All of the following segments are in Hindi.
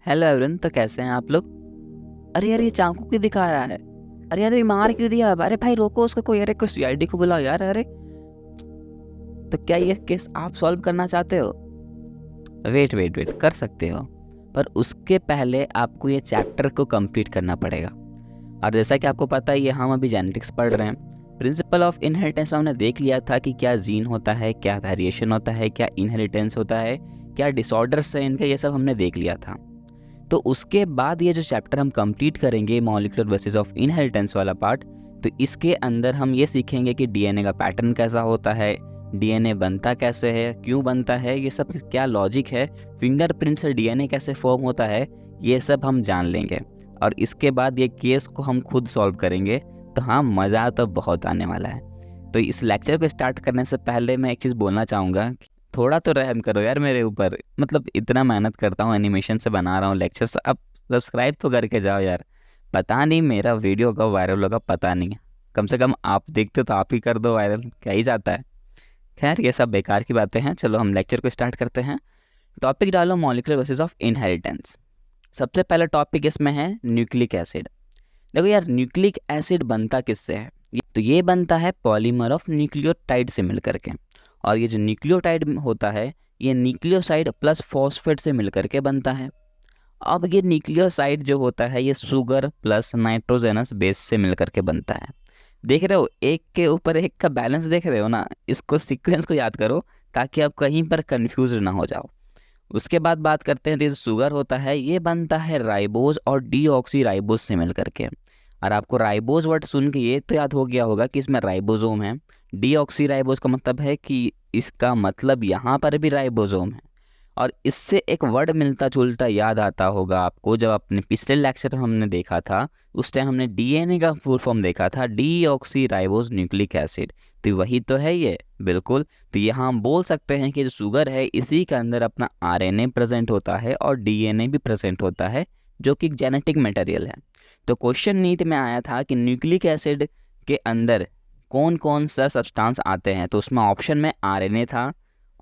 हेलो एवरीवन, तो कैसे हैं आप लोग। अरे यार, ये चाकू क्यों दिखा रहा है। अरे यार, ये मार क्यों दिया। अरे भाई रोको उसको, कोई अरे कोई सीआईडी को बुलाओ यार। अरे तो क्या ये केस आप सॉल्व करना चाहते हो? वेट वेट वेट, कर सकते हो, पर उसके पहले आपको ये चैप्टर को कंप्लीट करना पड़ेगा। और जैसा कि आपको पता है, ये हम अभी जेनेटिक्स पढ़ रहे हैं। प्रिंसिपल ऑफ इनहेरिटेंस में हमने देख लिया था कि क्या जीन होता है, क्या वेरिएशन होता है, क्या इनहेरिटेंस होता है, क्या डिसऑर्डर्स है इनके, ये सब हमने देख लिया था। तो उसके बाद ये जो चैप्टर हम कंप्लीट करेंगे, मॉलिक्यूलर बेसिस ऑफ इनहेरिटेंस वाला पार्ट, तो इसके अंदर हम ये सीखेंगे कि डीएनए का पैटर्न कैसा होता है, डीएनए बनता कैसे है, क्यों बनता है, ये सब क्या लॉजिक है, फिंगरप्रिंट से डीएनए कैसे फॉर्म होता है, ये सब हम जान लेंगे। और इसके बाद ये केस को हम खुद सॉल्व करेंगे। तो हाँ, मज़ा तो बहुत आने वाला है। तो इस लेक्चर को स्टार्ट करने से पहले मैं एक चीज़ बोलना चाहूँगा, थोड़ा तो रहम करो यार मेरे ऊपर। मतलब इतना मेहनत करता हूँ, एनिमेशन से बना रहा हूँ लेक्चर्स, अब सब्सक्राइब तो करके जाओ यार। पता नहीं मेरा वीडियो कब वायरल होगा, पता नहीं। कम से कम आप देखते हो तो आप ही कर दो वायरल, क्या ही जाता है। खैर, ये सब बेकार की बातें हैं। चलो हम लेक्चर को स्टार्ट करते हैं। टॉपिक डालो, मॉलिक्यूलर बेसिस ऑफ इनहेरिटेंस। सबसे पहला टॉपिक इसमें है न्यूक्लिक एसिड। देखो यार, न्यूक्लिक एसिड बनता किससे है? तो ये बनता है पॉलीमर ऑफ न्यूक्लियोटाइड से मिलकर के। और ये जो न्यूक्लियोटाइड होता है, ये न्यूक्लियोसाइड प्लस फॉस्फेट से मिलकर के बनता है। अब ये न्यूक्लियोसाइड जो होता है, ये शुगर प्लस नाइट्रोजनस बेस से मिलकर के बनता है। देख रहे हो, एक के ऊपर एक का बैलेंस देख रहे हो ना। इसको सीक्वेंस को याद करो ताकि आप कहीं पर कंफ्यूज ना हो जाओ। उसके बाद बात करते हैं, जैसे शुगर होता है, ये बनता है राइबोज और डीऑक्सी राइबोज से मिल करके। और आपको राइबोज वर्ड सुन के ये तो याद हो गया होगा कि इसमें राइबोसोम है। डीऑक्सी राइबोज का मतलब है कि इसका मतलब यहाँ पर भी राइबोसोम है। और इससे एक वर्ड मिलता जुलता याद आता होगा आपको, जब अपने पिछले लेक्चर में हमने देखा था, उस टाइम हमने डीएनए का फुल फॉर्म देखा था, डीऑक्सी राइबोज न्यूक्लिक एसिड। तो वही तो है ये, बिल्कुल। तो यहाँ हम बोल सकते हैं कि जो शुगर है, इसी के अंदर अपना आरएनए प्रेजेंट होता है और डीएनए भी प्रेजेंट होता है, जो कि जेनेटिक मटेरियल है। तो क्वेश्चन नीट में आया था कि न्यूक्लिक एसिड के अंदर कौन कौन सा सब्सटेंस आते हैं, तो उसमें ऑप्शन में आरएनए था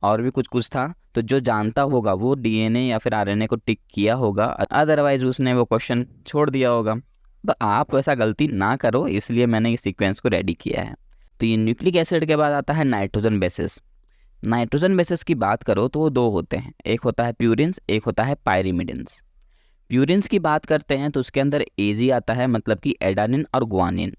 और भी कुछ कुछ था। तो जो जानता होगा वो डीएनए या फिर आरएनए को टिक किया होगा, अदरवाइज उसने वो क्वेश्चन छोड़ दिया होगा। तो आप वैसा गलती ना करो, इसलिए मैंने इस सीक्वेंस को रेडी किया है। तो ये न्यूक्लिक एसिड के बाद आता है नाइट्रोजन बेसिस। नाइट्रोजन बेसिस की बात करो तो वो दो होते हैं, एक होता है प्यूरिन्स, एक होता है पायरिमिडिन्स। प्यूरिन्स की बात करते हैं तो उसके अंदर एजी आता है, मतलब कि एडानिन और गुआनिन।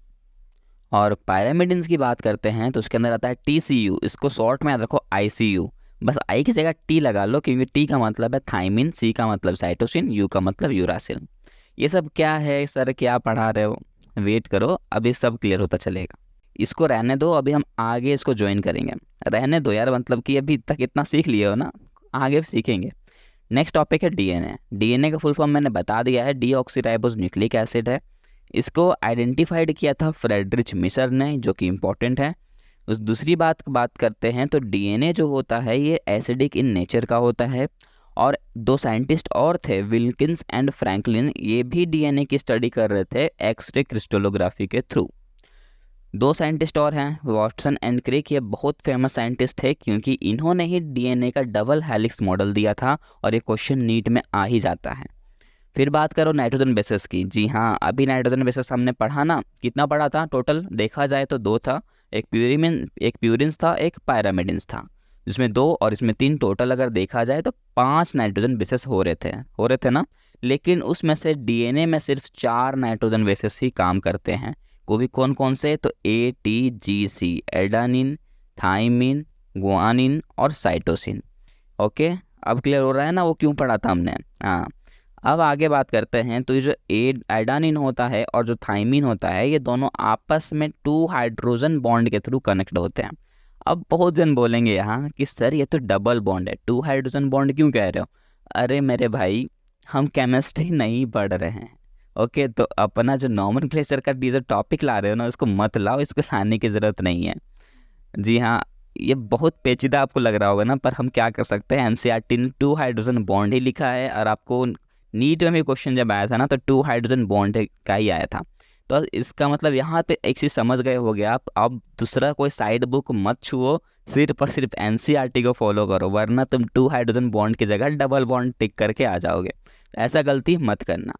और पायरामिडिन्स की बात करते हैं तो उसके अंदर आता है टीसीयू, इसको शॉर्ट में याद रखो आईसीयू। बस आई की जगह टी लगा लो, क्योंकि टी का मतलब है थाइमिन, सी का मतलब साइटोसिन, यू का मतलब यूरासिल। ये सब क्या है सर, क्या पढ़ा रहे हो? वेट करो, अभी सब क्लियर होता चलेगा। इसको रहने दो, अभी हम आगे इसको ज्वाइन करेंगे। रहने दो यार, मतलब कि अभी तक इतना सीख लिए हो ना, आगे भी सीखेंगे। नेक्स्ट टॉपिक है डीएनए। डीएनए का फुल फॉर्म मैंने बता दिया है, डीऑक्सीराइबोज न्यूक्लिक एसिड है। इसको आइडेंटिफाइड किया था फ्रेडरिच मिशर ने, जो कि इम्पोर्टेंट है। उस दूसरी बात करते हैं तो डीएनए जो होता है, ये एसिडिक इन नेचर का होता है। और दो साइंटिस्ट और थे, विल्किंस एंड फ्रैंकलिन, ये भी डीएनए की स्टडी कर रहे थे एक्सरे क्रिस्टलोग्राफी के थ्रू। दो साइंटिस्ट और हैं, वॉटसन एंड क्रिक। ये बहुत फेमस साइंटिस्ट थे क्योंकि इन्होंने ही डीएनए का डबल हेलिक्स मॉडल दिया था, और ये क्वेश्चन नीट में आ ही जाता है। फिर बात करो नाइट्रोजन बेसिस की। जी हाँ, अभी नाइट्रोजन बेसिस हमने पढ़ा ना, कितना पढ़ा था टोटल? देखा जाए तो दो था, एक प्यूरिन्स था, एक पायरामिडिन्स था, जिसमें दो और इसमें तीन, टोटल अगर देखा जाए तो 5 नाइट्रोजन बेसिस हो रहे थे ना। लेकिन उसमें से डीएनए में सिर्फ 4 नाइट्रोजन बेसिस ही काम करते हैं। वो भी कौन कौन से? तो ATGC, एडानिन, थाइमिन, गुआनिन और साइटोसिन। ओके, अब क्लियर हो रहा है ना वो क्यों पढ़ा था हमने? हाँ। अब आगे बात करते हैं, तो ये जो एडानिन होता है और जो थाइमिन होता है, ये दोनों आपस में 2 हाइड्रोजन बॉन्ड के थ्रू कनेक्ट होते हैं। अब बहुत जन बोलेंगे यहाँ कि सर ये तो डबल बॉन्ड है, 2 हाइड्रोजन बॉन्ड क्यों कह रहे हो? अरे मेरे भाई, हम केमिस्ट्री नहीं पढ़ रहे हैं। ओके, तो अपना जो नॉमेनक्लेचर का जो टॉपिक ला रहे हो ना, उसको मत लाओ, इसको लाने की ज़रूरत नहीं है। जी हाँ, ये बहुत पेचीदा आपको लग रहा होगा ना, पर हम क्या कर सकते हैं, एनसीईआरटी ने 2 हाइड्रोजन बॉन्ड ही लिखा है। और आपको नीट में भी क्वेश्चन जब आया था ना, तो 2 हाइड्रोजन बॉन्ड का ही आया था। तो इसका मतलब यहाँ पे एक चीज़ समझ गए होगे आप। अब दूसरा कोई साइड बुक मत छुओ, सिर्फ और सिर्फ एनसीईआरटी को फॉलो करो, वरना तुम 2 हाइड्रोजन बॉन्ड की जगह डबल बॉन्ड टिक करके आ जाओगे। ऐसा गलती मत करना।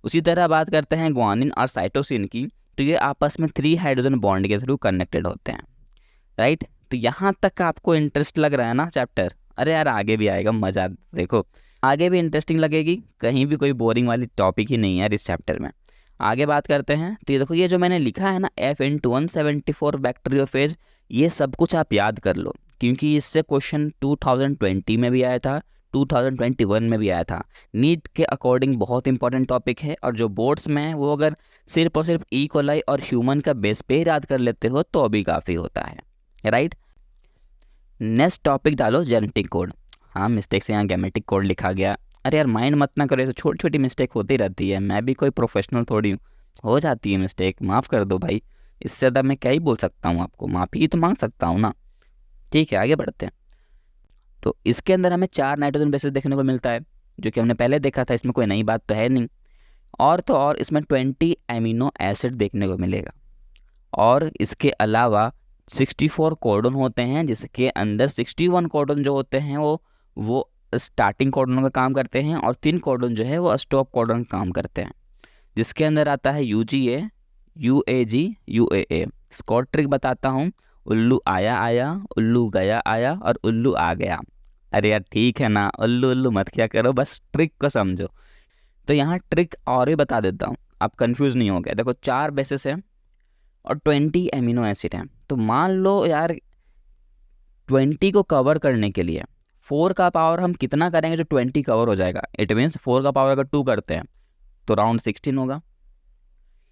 उसी तरह बात करते हैं ग्वानिन और साइटोसिन की, तो ये आपस में 3 हाइड्रोजन बॉन्ड के थ्रू कनेक्टेड होते हैं, राइट। तो यहाँ तक आपको इंटरेस्ट लग रहा है ना चैप्टर? अरे यार आगे भी आएगा मज़ा, देखो आगे भी इंटरेस्टिंग लगेगी, कहीं भी कोई बोरिंग वाली टॉपिक ही नहीं है यार इस चैप्टर में। आगे बात करते हैं, तो ये देखो ये जो मैंने लिखा है ना F/174 बैक्टीरियोफेज, ये सब कुछ आप याद कर लो, क्योंकि इससे क्वेश्चन 2020 में भी आया था, 2021 में भी आया था। नीट के अकॉर्डिंग बहुत इंपॉर्टेंट टॉपिक है, और जो बोर्ड्स में है वो अगर सिर्फ और सिर्फ ई कोलाई और ह्यूमन का बेस पे ही याद कर लेते हो तो अभी काफ़ी होता है, राइट। नेक्स्ट टॉपिक डालो जेनेटिक कोड। हाँ मिस्टेक से यहाँ गेमेटिक कोड लिखा गया। अरे यार माइंड मत ना करो, तो छोटी छोटी मिस्टेक होती रहती है, मैं भी कोई प्रोफेशनल थोड़ी हूँ, हो जाती है मिस्टेक, माफ़ कर दो भाई। इससे ज़्यादा मैं क्या ही बोल सकता हूँ, आपको माफ़ी ही तो मांग सकता हूँ ना। ठीक है आगे बढ़ते हैं। तो इसके अंदर हमें 4 नाइट्रोजन बेसिस देखने को मिलता है, जो कि हमने पहले देखा था, इसमें कोई नई बात तो है नहीं। और तो और इसमें 20 एमिनो एसिड देखने को मिलेगा, और इसके अलावा 64 कोडन होते हैं, जिसके अंदर 61 कोडन जो होते हैं वो स्टार्टिंग कोडन का काम करते हैं, और 3 कोडन जो है वो स्टॉप कोडन का काम करते हैं, जिसके अंदर आता है UGA, UAG, UAA। इसको ट्रिक बताता हूँ, उल्लू आया आया, उल्लू गया आया, और उल्लू आ गया। अरे यार ठीक है ना, उल्लू उल्लू मत क्या करो, बस ट्रिक को समझो। तो यहाँ ट्रिक और भी बता देता हूँ, आप कंफ्यूज नहीं हो गए। देखो 4 बेसिस है और 20 एमिनो एसिड हैं, तो मान लो यार 20 को कवर करने के लिए 4 का पावर हम कितना करेंगे जो 20 कवर हो जाएगा। इट मीन्स 4 का पावर अगर 2 करते हैं तो राउंड 16 होगा।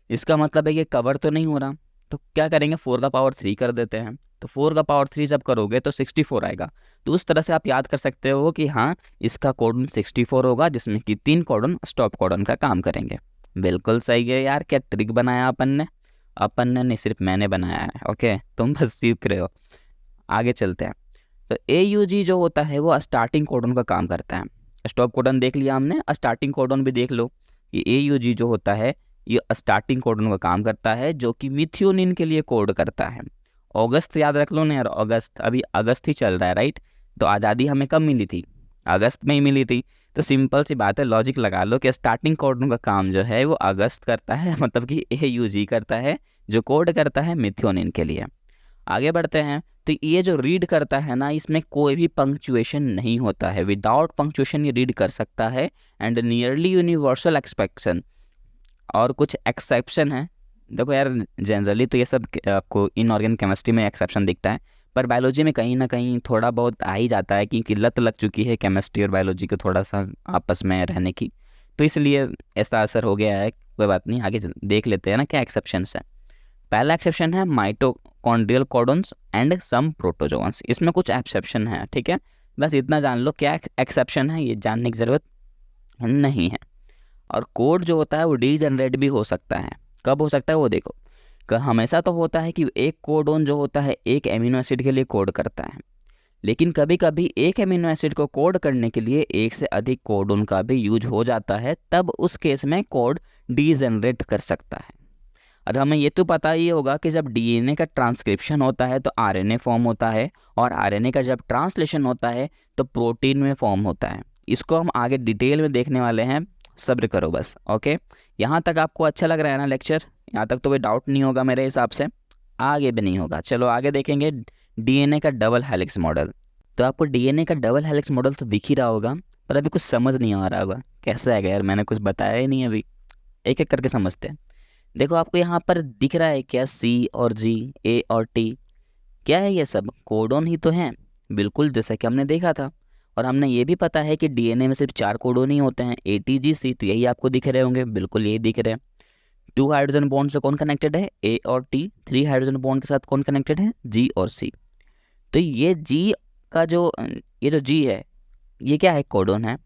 इसका मतलब है कि कवर तो नहीं हो रहा, तो क्या करेंगे 4 का पावर 3 कर देते हैं, तो 4 का पावर 3 जब करोगे तो 64 आएगा। तो उस तरह से आप याद कर सकते हो कि हाँ इसका कोडन 64 होगा, जिसमें कि 3 कोडन स्टॉप कोडन का काम करेंगे। बिल्कुल सही है यार, क्या ट्रिक बनाया अपन ने, अपन ने नहीं सिर्फ मैंने बनाया है, ओके तुम बस सीख रहे हो। आगे चलते हैं। तो AUG जो होता है वो स्टार्टिंग कोडन का काम करता है। स्टॉप कोडन देख लिया हमने, स्टार्टिंग कोडन भी देख लो। ये AUG जो होता है ये स्टार्टिंग कोडन का काम करता है, जो कि मिथियोनिन के लिए कोड करता है। अगस्त याद रख लो ना यार, अगस्त, अभी अगस्त ही चल रहा है, राइट। तो आज़ादी हमें कब मिली थी? अगस्त में ही मिली थी। तो सिंपल सी बात है, लॉजिक लगा लो कि स्टार्टिंग कोडन का काम जो है वो अगस्त करता है, मतलब कि AUG करता है, जो कोड करता है मिथियोनिन के लिए। आगे बढ़ते हैं। तो ये जो रीड करता है ना, इसमें कोई भी पंक्चुएशन नहीं होता है, विदाउट पंक्चुएशन ये रीड कर सकता है, एंड नियरली यूनिवर्सल एक्सपेक्शन। और कुछ एक्सेप्शन है, देखो यार जनरली तो ये सब आपको इनऑर्गेनिक केमिस्ट्री में एक्सेप्शन दिखता है, पर बायोलॉजी में कहीं ना कहीं थोड़ा बहुत आ ही जाता है, क्योंकि लत लग चुकी है केमिस्ट्री और बायोलॉजी को थोड़ा सा आपस में रहने की, तो इसलिए ऐसा असर हो गया है। कोई बात नहीं, आगे देख लेते हैं ना क्या एक्सेप्शंस है। पहला एक्सेप्शन है माइटोकॉन्ड्रियल कोडन्स एंड सम प्रोटोजोन्स। इसमें कुछ एक्सेप्शन है, ठीक है, बस इतना जान लो क्या एक्सेप्शन है, ये जानने की ज़रूरत नहीं है। और कोड जो होता है वो डीजनरेट भी हो सकता है। कब हो सकता है वो देखो, हमेशा तो होता है कि एक कोडोन जो होता है एक एमिनो एसिड के लिए कोड करता है, लेकिन कभी कभी एक एमिनो एसिड को कोड करने के लिए एक से अधिक कोडोन का भी यूज हो जाता है, तब उस केस में कोड डीजनरेट कर सकता है। और हमें ये तो पता ही होगा कि जब DNA का ट्रांसक्रिप्शन होता है तो RNA फॉर्म होता है, और RNA का जब ट्रांसलेशन होता है तो प्रोटीन में फॉर्म होता है। इसको हम आगे डिटेल में देखने वाले हैं, सब्र करो बस, ओके। यहाँ तक आपको अच्छा लग रहा है ना लेक्चर? यहाँ तक तो कोई डाउट नहीं होगा मेरे हिसाब से, आगे भी नहीं होगा। चलो आगे देखेंगे DNA का डबल हेलिक्स मॉडल। तो आपको DNA का डबल हेलिक्स मॉडल तो दिख ही रहा होगा, पर अभी कुछ समझ नहीं आ रहा होगा कैसा है यार, मैंने कुछ बताया ही नहीं अभी, एक एक करके समझते हैं। देखो आपको यहाँ पर दिख रहा है क्या, C और G, A और T, क्या है ये सब? कोडोन ही तो हैं, बिल्कुल जैसा कि हमने देखा था। और हमने ये भी पता है कि DNA में सिर्फ 4 कोडोन ही होते हैं, ATGC, तो यही आपको दिख रहे होंगे, बिल्कुल यही दिख रहे हैं। 2 हाइड्रोजन बॉन्ड से कौन कनेक्टेड है? A और T। 3 हाइड्रोजन बॉन्ड के साथ कौन कनेक्टेड है? G और C। तो ये G का जो G है, ये क्या है? कोडोन है।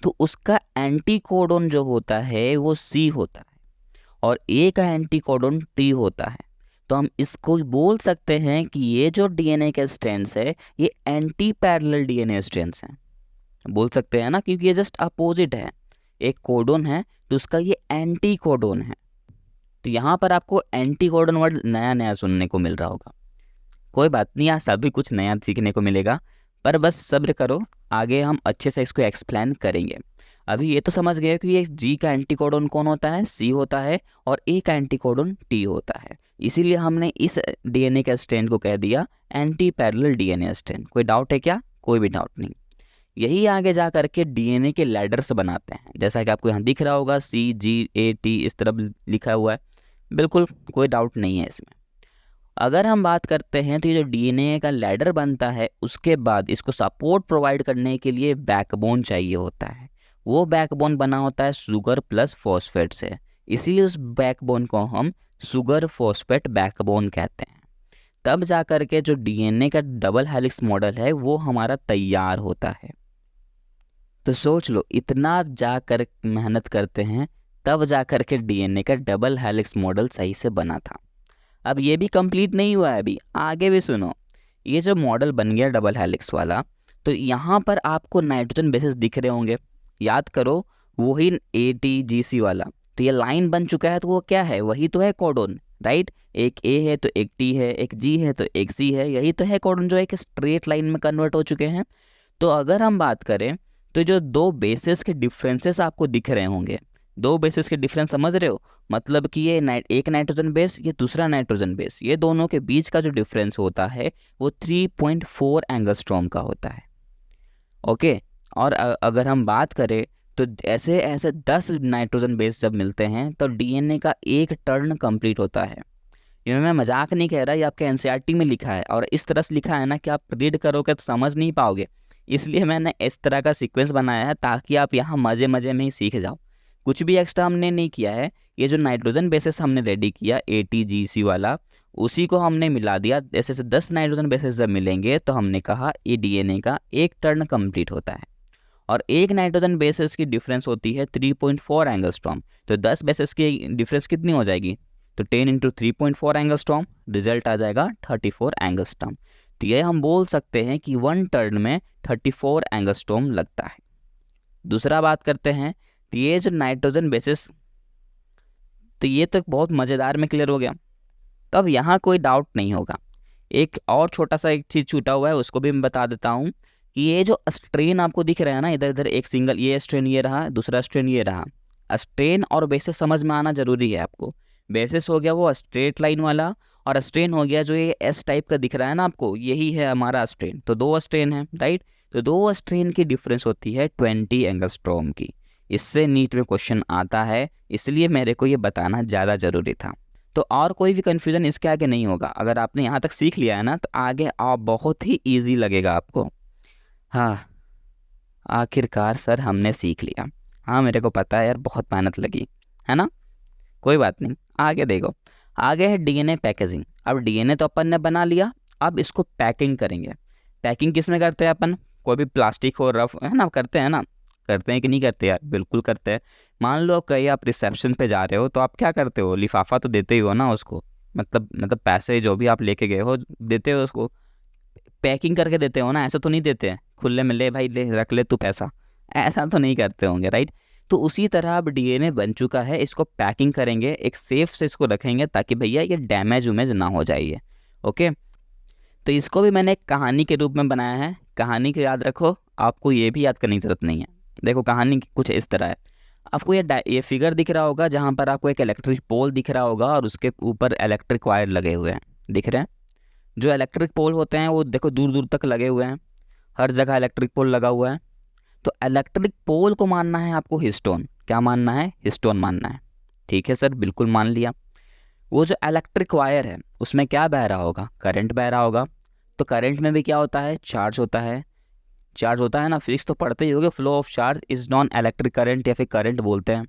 तो उसका एंटी कोडोन जो होता है वो C होता है, और A का एंटी कोडोन T होता है। तो हम इसको बोल सकते हैं कि ये जो DNA के स्ट्रैंड्स है ये एंटी पैरेलल DNA स्ट्रैंड्स हैं, बोल सकते हैं ना, क्योंकि ये जस्ट अपोजिट है। एक कोडोन है तो उसका ये एंटी कोडोन है। तो यहाँ पर आपको एंटी कोडोन वर्ड नया नया सुनने को मिल रहा होगा, कोई बात नहीं, यहाँ सभी कुछ नया सीखने को मिलेगा, पर बस सब्र करो, आगे हम अच्छे से इसको एक्सप्लेन करेंगे। अभी ये तो समझ गए कि ये जी का एंटीकोडन कौन होता है, सी होता है, और ए का एंटीकोडन टी होता है। इसीलिए हमने इस डीएनए के स्ट्रैंड को कह दिया एंटी पैरेलल डीएनए स्ट्रैंड। कोई डाउट है क्या? कोई भी डाउट नहीं। यही आगे जा करके डीएनए के लैडर्स बनाते हैं, जैसा कि आपको यहाँ दिख रहा होगा CGAT इस तरफ लिखा हुआ है। बिल्कुल कोई डाउट नहीं है इसमें। अगर हम बात करते हैं तो ये जो डीएनए का लैडर बनता है, उसके बाद इसको सपोर्ट प्रोवाइड करने के लिए बैकबोन चाहिए होता है। वो बैकबोन बना होता है शुगर प्लस फॉस्फेट से, इसीलिए उस बैकबोन को हम शुगर फॉस्फेट बैकबोन कहते हैं। तब जा करके जो डीएनए का डबल हेलिक्स मॉडल है वो हमारा तैयार होता है। तो सोच लो, इतना जाकर मेहनत करते हैं तब जा करके डीएनए का डबल हेलिक्स मॉडल सही से बना था। अब ये भी कंप्लीट नहीं हुआ है, अभी आगे भी सुनो। ये जो मॉडल बन गया डबल हेलिक्स वाला, तो यहाँ पर आपको नाइट्रोजन बेसेस दिख रहे होंगे, याद करो वही ATGC वाला। तो ये लाइन बन चुका है, तो वो क्या है? वही तो है कोडोन, राइट। एक A है तो एक T है, एक G है तो एक C है, यही तो है कोडोन जो एक स्ट्रेट लाइन में कन्वर्ट हो चुके हैं। तो अगर हम बात करें तो जो दो बेसिस के डिफरेंसेस आपको दिख रहे होंगे, दो बेसिस के डिफरेंस समझ रहे हो, मतलब कि ये एक नाइट्रोजन बेस, ये दूसरा नाइट्रोजन बेस, ये दोनों के बीच का जो डिफरेंस होता है वो 3.4 एंगस्ट्रॉम का होता है। ओके। और अगर हम बात करें तो ऐसे ऐसे 10 नाइट्रोजन बेस जब मिलते हैं तो डीएनए का एक टर्न कंप्लीट होता है। ये मैं मजाक नहीं कह रहा, ये आपके एनसीईआरटी में लिखा है, और इस तरह से लिखा है ना कि आप रीड करोगे तो समझ नहीं पाओगे। इसलिए मैंने इस तरह का सीक्वेंस बनाया है ताकि आप यहाँ मज़े मज़े में ही सीख जाओ। कुछ भी एक्स्ट्रा हमने नहीं किया है। ये जो नाइट्रोजन बेसिस हमने रेडी किया ATGC वाला, उसी को हमने मिला दिया। जैसे से 10 नाइट्रोजन बेसिस जब मिलेंगे तो हमने कहा ये डीएनए का एक टर्न कंप्लीट होता है। और एक नाइट्रोजन बेसिस की डिफरेंस होती है 3.4 एंगस्ट्रॉम। तो 10 बेसिस की डिफरेंस कितनी हो जाएगी? तो 10 इंटू 3.4 एंगस्ट्रॉम, रिजल्ट आ जाएगा 34 एंगस्ट्रॉम। तो ये हम बोल सकते हैं कि वन टर्न में 34 एंगस्ट्रॉम लगता है। दूसरा बात करते हैं, तो ये जो नाइट्रोजन बेसिस, तो ये तो बहुत मज़ेदार में क्लियर हो गया। तब यहाँ कोई डाउट नहीं होगा। एक और छोटा सा एक चीज़ छूटा हुआ है, उसको भी मैं बता देता हूँ कि ये जो स्ट्रेन आपको दिख रहा है ना, इधर इधर एक सिंगल, ये स्ट्रेन ये रहा, दूसरा स्ट्रेन ये रहा। स्ट्रेन और बेसिस समझ में आना जरूरी है आपको। बेसिस हो गया वो स्ट्रेट लाइन वाला, और स्ट्रेन हो गया जो ये S टाइप का दिख रहा है ना आपको, यही है हमारा स्ट्रेन। तो दो स्ट्रेन है, राइट। तो दो स्ट्रेन की डिफरेंस होती है 20 एंगस्ट्रॉम की। इससे नीट में क्वेश्चन आता है, इसलिए मेरे को ये बताना ज़्यादा ज़रूरी था। तो और कोई भी कन्फ्यूज़न इसके आगे नहीं होगा। अगर आपने यहाँ तक सीख लिया है ना, तो आगे आप बहुत ही ईजी लगेगा आपको। हाँ, आखिरकार सर हमने सीख लिया। हाँ, मेरे को पता है यार, बहुत मेहनत लगी है ना। कोई बात नहीं, आगे देखो। आगे है डीएनए पैकेजिंग। अब डीएनए तो अपन ने बना लिया, अब इसको पैकिंग करेंगे। पैकिंग किस में करते हैं अपन? कोई भी प्लास्टिक हो, रफ है ना, करते हैं ना। करते हैं कि नहीं करते यार? बिल्कुल करते हैं। मान लो कहीं आप रिसेप्शन पे जा रहे हो, तो आप क्या करते हो? लिफाफा तो देते ही हो ना उसको, मतलब पैसे जो भी आप लेके गए हो देते हो उसको, पैकिंग करके देते हो ना। ऐसा तो नहीं देते हैं खुले में, ले भाई ले रख ले तू पैसा, ऐसा तो नहीं करते होंगे, राइट। तो उसी तरह अब डीएनए बन चुका है, इसको पैकिंग करेंगे, एक सेफ से इसको रखेंगे ताकि भैया ये डैमेज उमेज ना हो जाइए। ओके। तो इसको भी मैंने एक कहानी के रूप में बनाया है। कहानी को याद रखो, आपको ये भी याद करने की ज़रूरत नहीं है। देखो कहानी कुछ इस तरह है। आपको ये फिगर दिख रहा होगा, जहाँ पर आपको एक इलेक्ट्रिक पोल दिख रहा होगा और उसके ऊपर इलेक्ट्रिक वायर लगे हुए हैं, दिख रहे हैं। जो इलेक्ट्रिक पोल होते हैं वो देखो दूर दूर तक लगे हुए हैं, हर जगह इलेक्ट्रिक पोल लगा हुआ है। तो इलेक्ट्रिक पोल को मानना है आपको हिस्टोन। क्या मानना है? हिस्टोन मानना है। ठीक है सर, बिल्कुल मान लिया। वो जो इलेक्ट्रिक वायर है उसमें क्या बह रहा होगा? करंट बह रहा होगा। तो करंट में भी क्या होता है? चार्ज होता है। चार्ज होता है ना, फिजिक्स तो पढ़ते ही होगे। Flow of charge is non electric current, या फिर करंट बोलते हैं,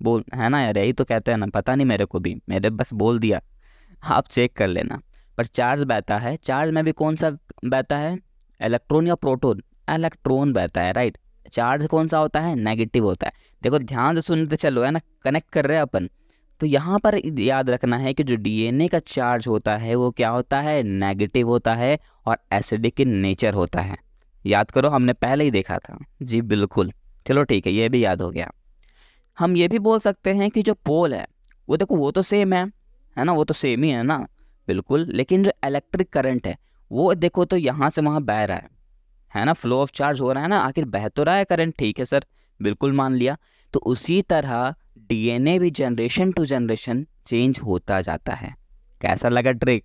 बोल है ना यार, यही तो कहते हैं ना। पता नहीं मेरे को भी, मेरे बस बोल दिया, आप चेक कर लेना। पर चार्ज बहता है। चार्ज में भी कौन सा बहता है? इलेक्ट्रॉन या प्रोटॉन? इलेक्ट्रॉन बहता है, राइट। चार्ज कौन सा होता है? नेगेटिव होता है। देखो ध्यान से सुनते चलो, है ना, कनेक्ट कर रहे हैं अपन। तो यहाँ पर याद रखना है कि जो डीएनए का चार्ज होता है वो क्या होता है? नेगेटिव होता है, और एसिडिक इन नेचर होता है। याद करो, हमने पहले ही देखा था। जी बिल्कुल। चलो ठीक है, ये भी याद हो गया। हम ये भी बोल सकते हैं कि जो पोल है वो देखो, वो तो सेम है ना, वो तो सेम ही है ना, बिल्कुल। लेकिन जो इलेक्ट्रिक करंट है वो देखो तो यहाँ से वहाँ बह रहा है ना, फ्लो ऑफ चार्ज हो रहा है ना, आखिर बह तो रहा है करंट, ठीक है सर, बिल्कुल मान लिया। तो उसी तरह डीएनए भी जनरेशन टू जनरेशन चेंज होता जाता है। कैसा लगा ट्रिक?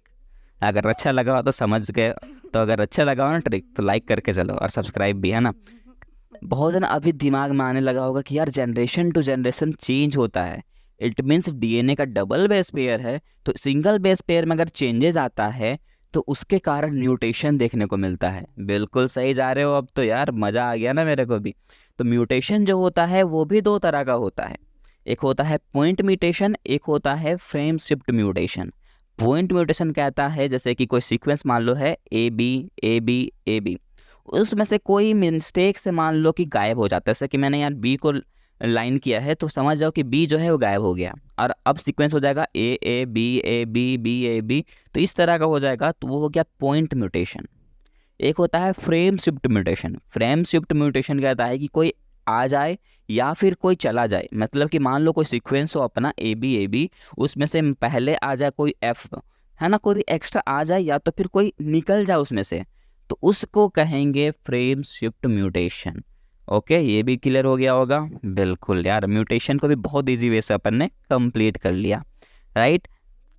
अगर अच्छा लगा हो तो समझ गए, तो अगर अच्छा लगा हो ना ट्रिक तो लाइक करके चलो और सब्सक्राइब भी, है ना। बहुत जना अभी दिमाग में आने लगा होगा कि यार जनरेशन टू जनरेशन चेंज होता है, इट मीन्स डीएनए का डबल बेस पेयर है, तो सिंगल बेस पेयर में अगर चेंजेस आता है तो उसके कारण म्यूटेशन देखने को मिलता है। बिल्कुल सही जा रहे हो, अब तो यार मज़ा आ गया ना मेरे को भी। तो म्यूटेशन जो होता है वो भी दो तरह का होता है, एक होता है पॉइंट म्यूटेशन, एक होता है frame shift mutation. Point mutation कहता है जैसे कि कोई सीक्वेंस मान लो है A B A B A B, उसमें से कोई मिस्टेक से मान लो कि गायब हो जाता है। जैसे कि मैंने यार बी को लाइन किया है तो समझ जाओ कि बी जो है वो गायब हो गया, और अब सीक्वेंस हो जाएगा A B B A B, तो इस तरह का हो जाएगा, तो वो हो गया पॉइंट म्यूटेशन। एक होता है frame shift mutation. Frame shift mutation कहता है कि कोई आ जाए या फिर कोई चला जाए, मतलब कि मान लो कोई सीक्वेंस हो अपना ए बी, उसमें से पहले आ जाए कोई एफ, है ना, कोई भी एक्स्ट्रा आ जाए या तो फिर कोई निकल जाए उसमें से, तो उसको कहेंगे फ्रेम शिफ्ट म्यूटेशन। ओके, ये भी क्लियर हो गया होगा। बिल्कुल यार, म्यूटेशन को भी बहुत इजी वे से अपन ने कंप्लीट कर लिया, राइट।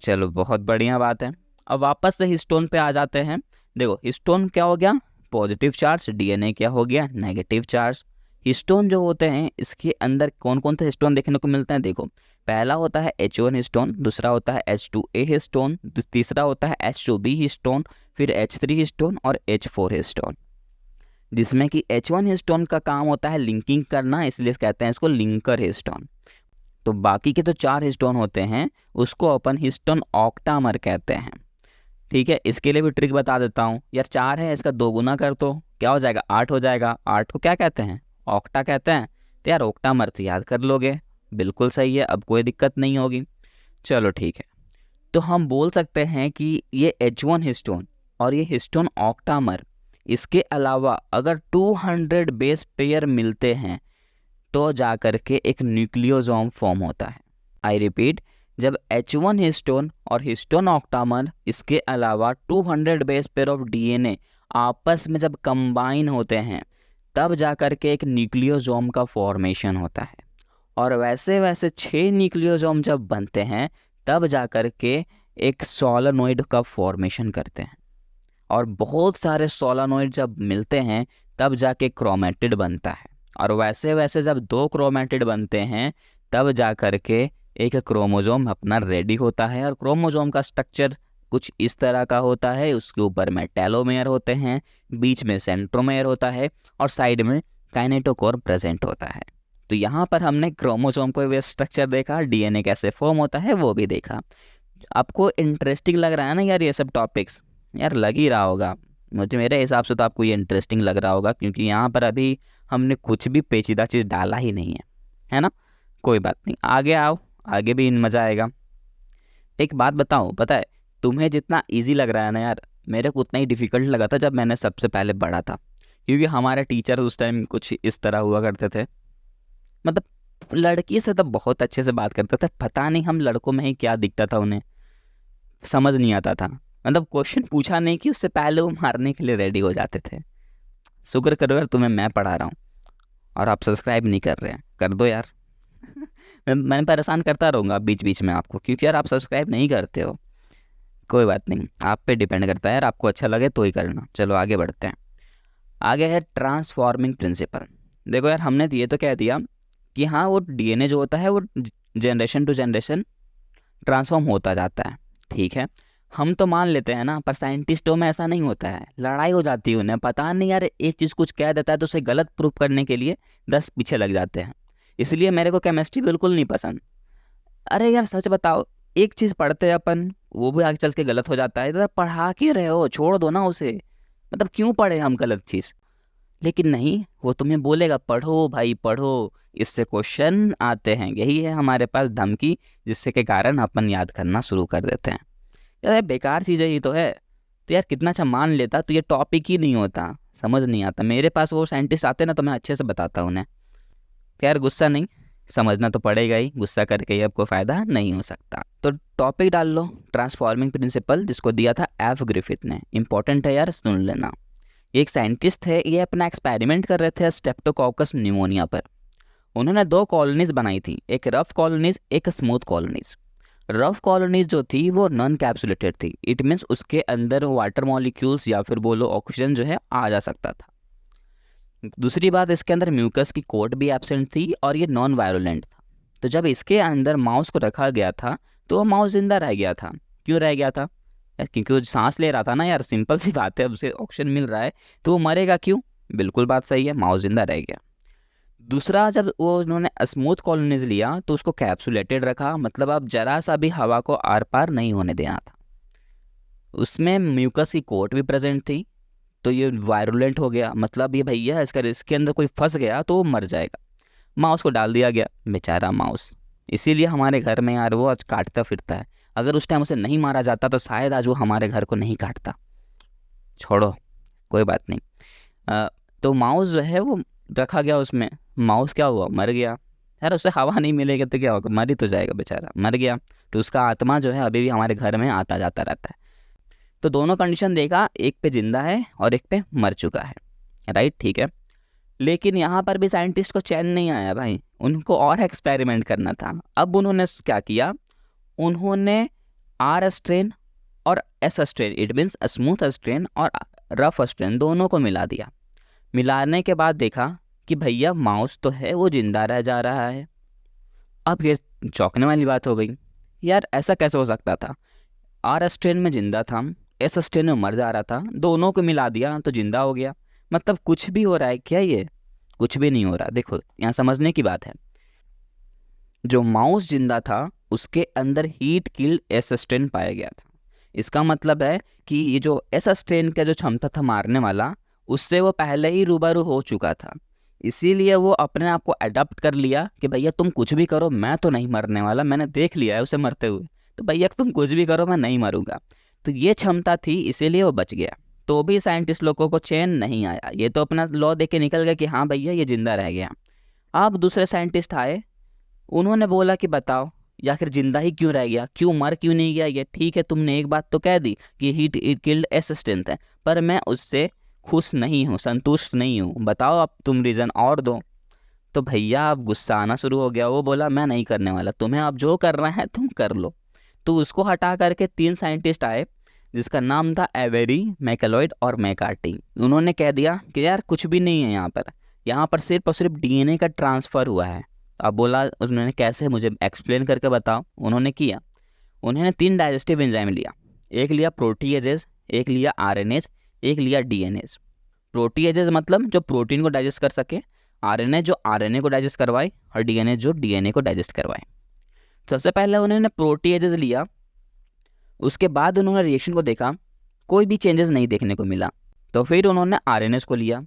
चलो बहुत बढ़िया बात है। अब वापस से हिस्टोन पे आ जाते हैं। देखो हिस्टोन क्या हो गया, पॉजिटिव चार्ज, डीएनए क्या हो गया, नेगेटिव चार्ज। हिस्टोन जो होते हैं इसके अंदर कौन कौन से हिस्टोन देखने को मिलते हैं, देखो पहला होता है H1 हिस्टोन, दूसरा होता है H2A हिस्टोन, तीसरा होता है H2B हिस्टोन, फिर H3 हिस्टोन और H4 हिस्टोन। जिसमें कि H1 हिस्टोन का काम होता है लिंकिंग करना, इसलिए कहते हैं इसको लिंकर हिस्टोन। तो बाकी के तो 4 हिस्टोन होते हैं उसको अपन हिस्टोन ऑक्टामर कहते हैं। ठीक है, इसके लिए भी ट्रिक बता देता हूँ यार, 4 है इसका 2 गुना कर तो क्या हो जाएगा, 8 हो जाएगा। 8 को क्या कहते हैं, ऑक्टा कहते हैं। तो यार ऑक्टामर तो याद कर लोगे, बिल्कुल सही है, अब कोई दिक्कत नहीं होगी। चलो ठीक है, तो हम बोल सकते हैं कि ये H1 हिस्टोन और ये हिस्टोन ऑक्टामर, इसके अलावा अगर 200 बेस पेयर मिलते हैं तो जा करके एक न्यूक्लियोसोम फॉर्म होता है। आई रिपीट, जब H1 हिस्टोन और हिस्टोन ऑक्टामर इसके अलावा 200 बेस पेयर ऑफ डीएनए आपस में जब कंबाइन होते हैं तब जा करके एक न्यूक्लियोसोम का फॉर्मेशन होता है। और वैसे वैसे 6 न्यूक्लियोसोम जब बनते हैं तब जा करके एक सोलेनोइड का फॉर्मेशन करते हैं। और बहुत सारे सोलेनोइड जब मिलते हैं तब जाके क्रोमेटिड बनता है। और वैसे वैसे जब 2 क्रोमेटिड बनते हैं तब जा करके एक क्रोमोसोम अपना रेडी होता है। और क्रोमोसोम का स्ट्रक्चर कुछ इस तरह का होता है, उसके ऊपर में टेलोमेयर होते हैं, बीच में सेंट्रोमेयर होता है और साइड में काइनेटोकोर प्रेजेंट होता है। तो यहाँ पर हमने क्रोमोसोम को वे स्ट्रक्चर देखा, डीएनए कैसे फॉर्म होता है वो भी देखा। आपको इंटरेस्टिंग लग रहा है ना यार ये सब टॉपिक्स? यार लग ही रहा होगा, मुझे मेरे हिसाब से तो आपको ये इंटरेस्टिंग लग रहा होगा, क्योंकि यहाँ पर अभी हमने कुछ भी पेचीदा चीज़ डाला ही नहीं है ना। कोई बात नहीं, आगे आओ, आगे भी मज़ा आएगा। एक बात बताओ, पता है तुम्हें जितना इजी लग रहा है ना यार, मेरे को उतना ही डिफ़िकल्ट लगा था जब मैंने सबसे पहले पढ़ा था। क्योंकि हमारे टीचर उस टाइम कुछ इस तरह हुआ करते थे, मतलब लड़की से तो बहुत अच्छे से बात करते थे, पता नहीं हम लड़कों में ही क्या दिखता था उन्हें, समझ नहीं आता था। मतलब क्वेश्चन पूछा नहीं कि उससे पहले वो मारने के लिए रेडी हो जाते थे। शुक्र करो यार तुम्हें मैं पढ़ा रहा हूँ और आप सब्सक्राइब नहीं कर रहे हैं, कर दो यार। मैं परेशान करता रहूँगा बीच बीच में आपको, क्योंकि यार आप सब्सक्राइब नहीं करते हो। कोई बात नहीं, आप पे डिपेंड करता है यार, आपको अच्छा लगे तो ही करना। चलो आगे बढ़ते हैं। आगे है ट्रांसफॉर्मिंग प्रिंसिपल। देखो यार, हमने ये तो कह दिया कि हाँ वो डीएनए जो होता है वो जनरेशन टू जनरेशन ट्रांसफॉर्म होता जाता है, ठीक है, हम तो मान लेते हैं ना, पर साइंटिस्टों में ऐसा नहीं होता है, लड़ाई हो जाती है उन्हें, पता नहीं यार, एक चीज़ कुछ कह देता है तो उसे गलत प्रूफ करने के लिए 10 पीछे लग जाते हैं। इसलिए मेरे को केमिस्ट्री बिल्कुल नहीं पसंद। अरे यार सच बताओ, एक चीज़ पढ़ते हैं अपन, वो भी आगे चल के गलत हो जाता है, तो पढ़ा के रहे हो, छोड़ दो ना उसे, मतलब क्यों पढ़े हम गलत चीज़। लेकिन नहीं, वो तुम्हें बोलेगा पढ़ो भाई पढ़ो, इससे क्वेश्चन आते हैं, यही है हमारे पास धमकी, जिससे के कारण अपन याद करना शुरू कर देते हैं। यार बेकार चीज़ है ये तो है। तो यार कितना अच्छा मान लेता तो ये टॉपिक ही नहीं होता, समझ नहीं आता। मेरे पास वो साइंटिस्ट आते ना तो मैं अच्छे से बताता उन्हें। तो यार गुस्सा नहीं, समझना तो पड़ेगा ही, गुस्सा करके ही आपको फ़ायदा नहीं हो सकता। तो टॉपिक डाल लो, ट्रांसफॉर्मिंग प्रिंसिपल, जिसको दिया था एफ ग्रिफिथ ने। इंपॉर्टेंट है यार, सुन लेना। एक साइंटिस्ट थे, ये अपना एक्सपेरिमेंट कर रहे थे स्ट्रेप्टोकोकस निमोनिया पर। उन्होंने 2 कॉलोनीज बनाई थी, एक रफ कॉलोनीज, एक स्मूथ कॉलोनीज। रफ कॉलोनीज जो थी वो नॉन कैप्सुलेटेड थी, इट मीन्स उसके अंदर वाटर मॉलिक्यूल्स या फिर बोलो ऑक्सीजन जो है आ जा सकता था। दूसरी बात, इसके अंदर म्यूकस की कोट भी एब्सेंट थी और ये नॉन वायरोलेंट था। तो जब इसके अंदर माउस को रखा गया था तो वो माउस जिंदा रह गया था। क्यों रह गया था यार? क्योंकि वो सांस ले रहा था ना यार, सिंपल सी बात है, अब उसे ऑक्सीजन मिल रहा है तो वो मरेगा क्यों? बिल्कुल बात सही है, माउस जिंदा रह गया। दूसरा, जब वो उन्होंने स्मूथ कॉलोनीज लिया तो उसको कैप्सुलेटेड रखा, मतलब अब जरा सा भी हवा को आर पार नहीं होने देना था। उसमें म्यूकस की कोट भी प्रेजेंट थी, तो ये वायरुलेंट हो गया, मतलब ये भैया इसके अंदर कोई फंस गया तो वो मर जाएगा। माउस को डाल दिया गया, बेचारा माउस। इसीलिए हमारे घर में यार वो आज काटता फिरता है। अगर उस टाइम उसे नहीं मारा जाता तो शायद आज वो हमारे घर को नहीं काटता। छोड़ो, कोई बात नहीं। अ, तो माउस जो है वो रखा गया उसमें। माउस क्या हुआ? मर गया। यार उसे हवा नहीं मिलेगी तो क्या होगा? मर ही तो जाएगा बेचारा, मर गया। तो उसका आत्मा जो है अभी भी हमारे घर में आता जाता रहता है। तो दोनों कंडीशन देखा, एक पे जिंदा है और एक पे मर चुका है, राइट? ठीक है। लेकिन यहाँ पर भी साइंटिस्ट को चैन नहीं आया भाई, उनको और एक्सपेरिमेंट करना था। अब उन्होंने क्या किया, उन्होंने आर स्ट्रेन और S strain, it means smooth strain और रफ स्ट्रेन, दोनों को मिला दिया। मिलाने के बाद देखा कि भैया माउस तो है वो जिंदा रह जा रहा है। अब ये चौंकने वाली बात हो गई, यार ऐसा कैसे हो सकता था? आर स्ट्रेन में जिंदा था, एस स्ट्रेन में मर जा रहा था, दोनों को मिला दिया तो जिंदा हो गया। मतलब कुछ भी हो रहा है क्या? ये कुछ भी नहीं हो रहा। देखो यहाँ समझने की बात है, जो माउस जिंदा था उसके अंदर हीट किल्ड एस स्ट्रेन पाया गया था। इसका मतलब है कि ये जो एस स्ट्रेन का जो क्षमता था मारने वाला, उससे वो पहले ही रूबरू हो चुका था। इसीलिए वो अपने आप को अडॉप्ट कर लिया कि भैया तुम कुछ भी करो, मैं तो नहीं मरने वाला, मैंने देख लिया है उसे मरते हुए, तो भैया तुम कुछ भी करो मैं नहीं मरूंगा। तो ये क्षमता थी, इसीलिए वो बच गया। तो भी साइंटिस्ट लोगों को चैन नहीं आया, ये तो अपना लॉ दे के निकल गया कि हाँ भैया ये जिंदा रह गया। अब दूसरे साइंटिस्ट आए, उन्होंने बोला कि बताओ, या फिर जिंदा ही क्यों रह गया, क्यों मर क्यों नहीं गया ये? ठीक है, तुमने एक बात तो कह दी कि हीट इट किल्ड असिस्टेंट है, पर मैं उससे खुश नहीं हूँ, संतुष्ट नहीं हूँ। बताओ अब तुम रीज़न और दो। तो भैया अब गुस्सा आना शुरू हो गया। वो बोला मैं नहीं करने वाला, तुम्हें अब जो करना है तुम कर लो। तो उसको हटा करके 3 साइंटिस्ट आए, जिसका नाम था एवेरी, मैकेलॉयड और मैकार्टी। उन्होंने कह दिया कि यार कुछ भी नहीं है यहाँ पर, यहाँ पर सिर्फ और सिर्फ डीएनए का ट्रांसफ़र हुआ है। अब बोला, उन्होंने कैसे, मुझे एक्सप्लेन करके बताओ। उन्होंने किया, उन्होंने 3 डाइजेस्टिव एंजाइम लिया। एक लिया प्रोटीएजेज, एक लिया आरएनएज, एक लिया डीएनएज। प्रोटीएजेज मतलब जो प्रोटीन को डाइजेस्ट कर सके, आरएनए जो आरएनए को डाइजेस्ट करवाए, और डीएनए जो डीएनए को डाइजेस्ट करवाए। सबसे पहले उन्होंने प्रोटीएजेज लिया, उसके बाद उन्होंने रिएक्शन को देखा, कोई भी चेंजेस नहीं देखने को मिला। तो फिर उन्होंने आरएनएस को लिया,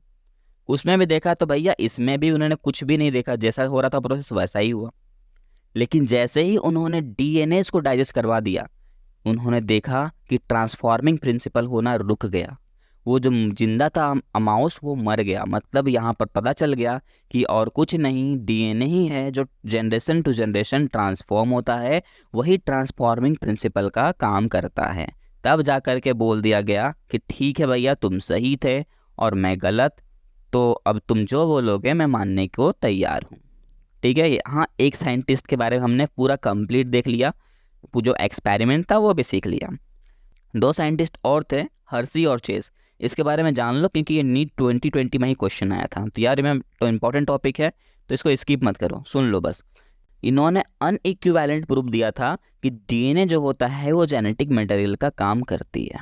उसमें भी देखा, तो भैया इसमें भी उन्होंने कुछ भी नहीं देखा, जैसा हो रहा था प्रोसेस वैसा ही हुआ। लेकिन जैसे ही उन्होंने डीएनए को डाइजेस्ट करवा दिया, उन्होंने देखा कि ट्रांसफॉर्मिंग प्रिंसिपल होना रुक गया। वो जो जिंदा था माउस वो मर गया। मतलब यहाँ पर पता चल गया कि और कुछ नहीं, डीएनए ही है जो जनरेशन टू जनरेशन ट्रांसफॉर्म होता है, वही ट्रांसफॉर्मिंग प्रिंसिपल का काम करता है। तब जा कर के बोल दिया गया कि ठीक है भैया तुम सही थे और मैं गलत, तो अब तुम जो बोलोगे मैं मानने को तैयार हूँ। ठीक है, हाँ, एक साइंटिस्ट के बारे में हमने पूरा कंप्लीट देख लिया, वो जो एक्सपेरिमेंट था वो भी सीख लिया। 2 साइंटिस्ट और थे, हर्सी और चेस। इसके बारे में जान लो क्योंकि ये नीट 2020 में ही क्वेश्चन आया था। तो यार मैं तो इम्पोर्टेंट टॉपिक है, तो इसको स्किप मत करो, सुन लो बस। इन्होंने अनइक्विवेलेंट प्रूफ दिया था कि डीएनए जो होता है वो जेनेटिक मटेरियल का काम करती है।